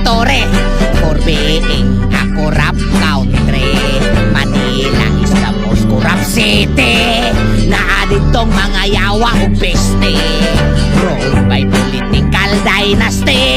Torre. For being a corrupt country, Manila is the most corrupt city. Naadid tong mga yawa o peste, ruled by political dynasty.